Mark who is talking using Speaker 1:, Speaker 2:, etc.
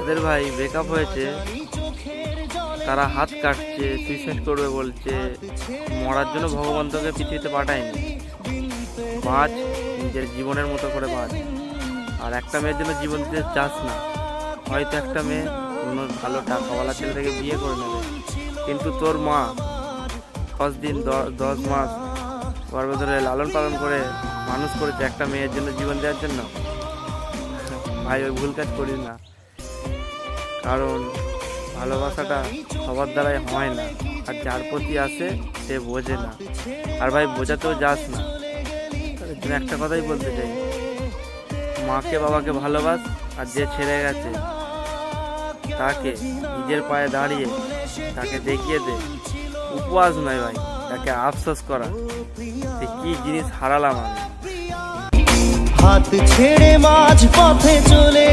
Speaker 1: তাদের ভাই ব্রেকআপ হয়েছে, তারা হাত কাটছে, সুইসাইড করবে বলছে। মরার জন্য ভগবান তোকে পৃথিবীতে পাঠায়নি, বাঁচ, নিজের জীবনের মতো করে বাঁচ। আর একটা মেয়ের জন্য জীবন দিতে চাস না। হয়তো একটা মেয়ে কোনো ভালো টাকাওয়ালা ছেলে থেকে বিয়ে করে নেবে, কিন্তু তোর মা 10 দিন 10 মাস গর্ভে ধরে লালন পালন করে মানুষ করেছে একটা মেয়ের জন্য জীবন দেওয়ার জন্য। ভাই ওই ভুল কাজ করিস না, কারণ ভালোবাসাটা সবার দ্বারাই হয় না, আর যার প্রতি আসে সে বোঝে না। আর ভাই বোঝাতেও যাস না। তুমি একটা কথাই বলতে চাই, মাকে বাবাকে ভালোবাস, আর যে ছেড়ে গেছে তাকে নিজের পায়ে দাঁড়িয়ে তাকে দেখিয়ে দে। উপবাস নয় ভাই, তাকে আফসোস করা যে কি জিনিস হারালাম আমি।
Speaker 2: হাত ছেড়ে মাঝ পথে চলে